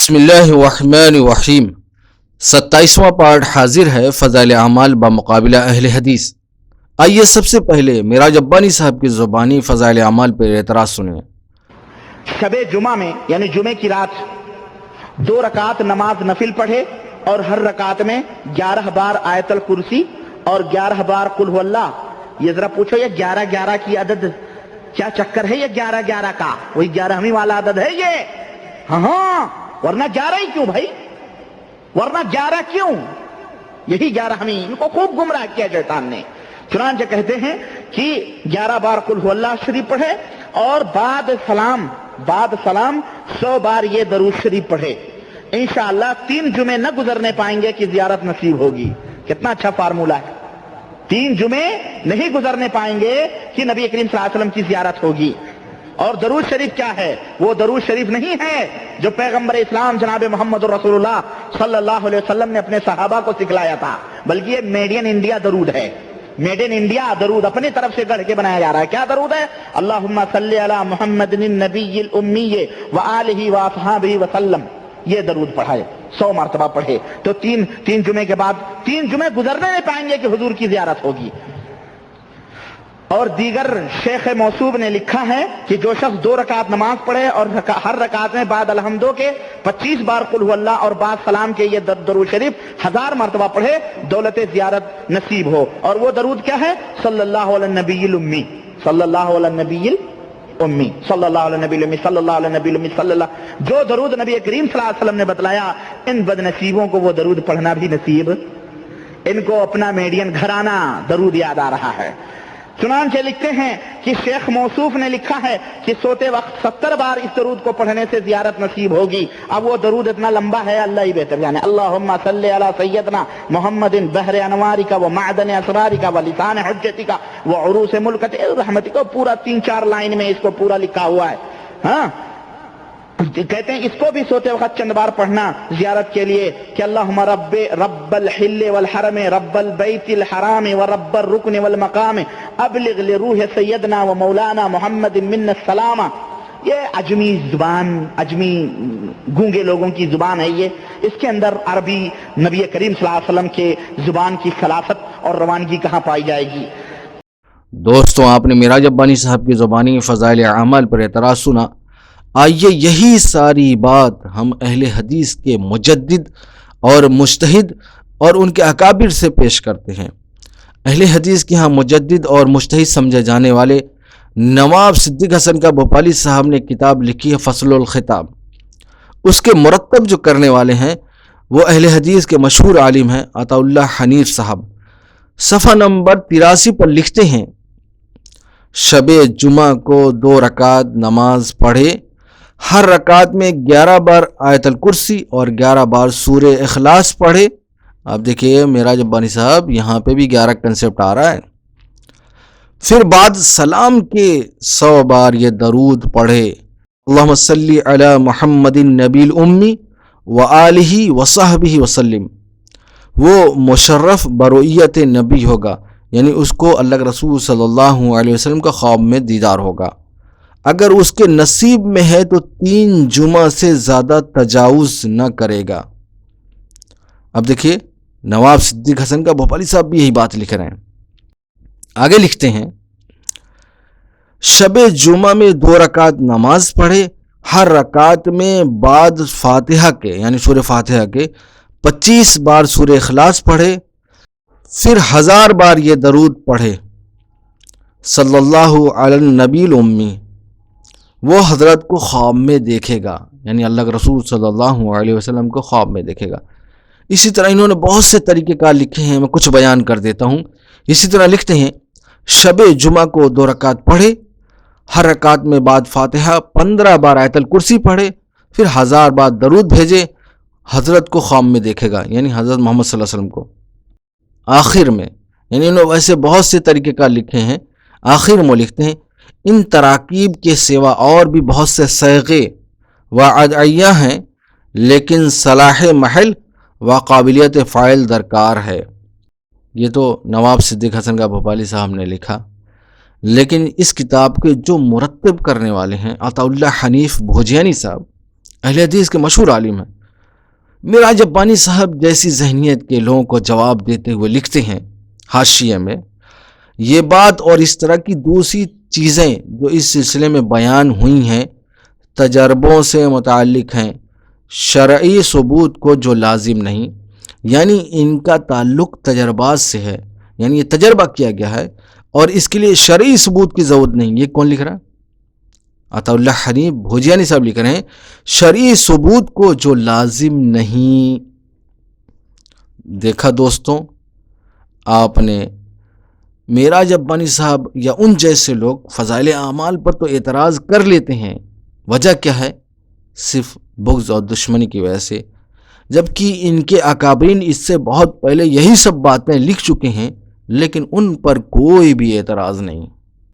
بسم اللہ الرحمن الرحیم 27واں پارٹ حاضر ہے فضائل اعمال بمقابلہ اہل حدیث۔ آئیے سب سے پہلے معراج ابانی صاحب کی زبانی فضائل اعمال پر اعتراض سنیں۔ شب جمعہ میں یعنی جمعے کی رات 2 رکعت نماز نفل پڑھے اور ہر رکعت میں 11 بار آیت الکرسی اور 11 بار قل هو اللہ۔ یہ ذرا پوچھو یہ 11 کی عدد کیا چکر ہے؟ یہ 11 کا وہی 11ویں والا عدد ہے یہ؟ ہاں ورنہ 11 ہی کیوں بھائی؟ ورنہ 11 کیوں؟ یہی 11ویں، ان کو خوب گمراہ کیا شیطان نے۔ چنانچہ کہتے ہیں کہ 11 بار قل هو اللہ شریف پڑھے اور بعد سلام 100 بار یہ درود شریف پڑھے۔ انشاءاللہ 3 جمعے نہ گزرنے پائیں گے کہ زیارت نصیب ہوگی۔ کتنا اچھا فارمولہ ہے، 3 جمعے نہیں گزرنے پائیں گے کہ نبی کریم صلی اللہ علیہ وسلم کی زیارت ہوگی۔ اور درود شریف کیا ہے؟ وہ درود شریف نہیں ہے جو پیغمبر اسلام جناب محمد رسول اللہ صلی اللہ علیہ وسلم نے اپنے صحابہ کو سکھلایا تھا، بلکہ یہ میڈ ان انڈیا درود ہے۔ میڈ ان انڈیا درود اپنی طرف سے گڑھ کے بنایا جا رہا ہے۔ کیا درود ہے؟ اللہم صلی علی محمد النبی الامی وآلہ واصحابہ وسلم۔ یہ درود پڑھائے 100 مرتبہ پڑھے تو تین جمعے کے بعد 3 جمعے گزرنے نہیں پائیں گے کہ حضور کی زیارت ہوگی۔ اور دیگر شیخ موصوب نے لکھا ہے کہ جو شخص 2 رکعت نماز پڑھے اور ہر رکعت میں بعد الحمدو کے 25 بار قل هو اللہ اور بعد سلام کے یہ درود شریف 1000 مرتبہ پڑھے، دولت زیارت نصیب ہو۔ اور وہ درود کیا ہے؟ صلی اللہ علی النبی الامی، صلی اللہ علی النبی الامی، صلی اللہ علی النبی الامی، صلی اللہ علی النبی الامی، صلی اللہ۔ جو درود نبی کریم صلی اللہ علیہ وسلم نے بتلایا، ان بد نصیبوں کو وہ درود پڑھنا بھی نصیب، ان کو اپنا میڈین گھرانہ درود یاد آ رہا ہے۔ چنانچہ لکھتے ہیں کہ شیخ موصوف نے لکھا ہے کہ سوتے وقت 70 بار اس درود کو پڑھنے سے زیارت نصیب ہوگی۔ اب وہ درود اتنا لمبا ہے، اللہ ہی بہتر جانے۔ اللہم صلی علی سیدنا محمد بحر انوارک و معدن اسرارک و لسان حجتک و عروس ملکت رحمتک۔ پورا 3-4 لائن میں اس کو پورا لکھا ہوا ہے۔ ہاں کہتے ہیں اس کو بھی سوتے وقت چند بار پڑھنا زیارت کے لیے کہ اللہم رب الحل والحرم رب البیت الحرام ورب الرکن والمقام ابلغ لروح سیدنا و مولانا محمد من السلام۔ یہ عجمی زبان، عجمی گونگے لوگوں کی زبان ہے یہ، اس کے اندر عربی نبی کریم صلی اللہ علیہ وسلم کے زبان کی خلاصت اور روانگی کہاں پائی جائے گی؟ دوستوں، آپ نے معراج ابانی صاحب کی زبانی فضائل اعمال پر اعتراض سنا۔ آئیے یہی ساری بات ہم اہل حدیث کے مجدد اور مجتہد اور ان کے اکابر سے پیش کرتے ہیں۔ اہل حدیث کے ہاں مجدد اور مجتہد سمجھے جانے والے نواب صدیق حسن کا بھوپالی صاحب نے کتاب لکھی ہے فصل الخطاب۔ اس کے مرتب جو کرنے والے ہیں وہ اہل حدیث کے مشہور عالم ہیں عطا اللہ حنیف صاحب۔ صفحہ نمبر 83 پر لکھتے ہیں، شب جمعہ کو 2 رکعت نماز پڑھے، ہر رکعت میں 11 بار آیت الکرسی اور 11 بار سورہ اخلاص پڑھے۔ آپ دیکھیے معراج ابانی صاحب یہاں پہ بھی 11 کنسپٹ آ رہا ہے۔ پھر بعد سلام کے 100 بار یہ درود پڑھے، اللہم صلی علی محمد النبی الامی وآلہ وصحبہ وسلم۔ وہ مشرف برؤیت نبی ہوگا، یعنی اس کو اللہ کے رسول صلی اللہ علیہ وسلم کا خواب میں دیدار ہوگا۔ اگر اس کے نصیب میں ہے تو 3 جمعہ سے زیادہ تجاوز نہ کرے گا۔ اب دیکھیے نواب صدیق حسن کا بھوپالی صاحب بھی یہی بات لکھ رہے ہیں۔ آگے لکھتے ہیں، شب جمعہ میں 2 رکعت نماز پڑھے، ہر رکعت میں بعد فاتحہ کے یعنی سورہ فاتحہ کے 25 بار سورہ اخلاص پڑھے، پھر 1000 بار یہ درود پڑھے، صلی اللہ علی النبی الامی۔ وہ حضرت کو خواب میں دیکھے گا، یعنی اللہ کے رسول صلی اللہ علیہ وسلم کو خواب میں دیکھے گا۔ اسی طرح انہوں نے بہت سے طریقے کار لکھے ہیں، میں کچھ بیان کر دیتا ہوں۔ اسی طرح لکھتے ہیں، شب جمعہ کو 2 رکعت پڑھے، ہر رکعت میں بعد فاتحہ 15 بار آیت الکرسی پڑھے، پھر 1000 بار درود بھیجے، حضرت کو خواب میں دیکھے گا، یعنی حضرت محمد صلی اللہ علیہ وسلم کو۔ آخر میں یعنی انہوں نے ویسے بہت سے طریقے کار لکھے ہیں، آخر میں لکھتے ہیں، ان تراکیب کے سوا اور بھی بہت سے صیغے و ادعیہ ہیں، لیکن صلاح محل و قابلیت فاعل درکار ہے۔ یہ تو نواب صدیق حسن کا بھوپالی صاحب نے لکھا، لیکن اس کتاب کے جو مرتب کرنے والے ہیں عطا اللہ حنیف بھوجیانی صاحب، اہل حدیث کے مشہور عالم ہیں، میراج ربانی صاحب جیسی ذہنیت کے لوگوں کو جواب دیتے ہوئے لکھتے ہیں حاشیے میں، یہ بات اور اس طرح کی دوسری چیزیں جو اس سلسلے میں بیان ہوئی ہیں تجربوں سے متعلق ہیں، شرعی ثبوت کو جو لازم نہیں، یعنی ان کا تعلق تجربات سے ہے، یعنی یہ تجربہ کیا گیا ہے اور اس کے لیے شرعی ثبوت کی ضرورت نہیں۔ یہ کون لکھ رہا ہے؟ عطا اللہ حنیف بھوجیانی صاحب لکھ رہے ہیں شرعی ثبوت کو جو لازم نہیں۔ دیکھا دوستوں، آپ نے میراج ربانی صاحب یا ان جیسے لوگ فضائل اعمال پر تو اعتراض کر لیتے ہیں، وجہ کیا ہے؟ صرف بغض اور دشمنی کی وجہ سے، جبکہ ان کے اکابرین اس سے بہت پہلے یہی سب باتیں لکھ چکے ہیں، لیکن ان پر کوئی بھی اعتراض نہیں۔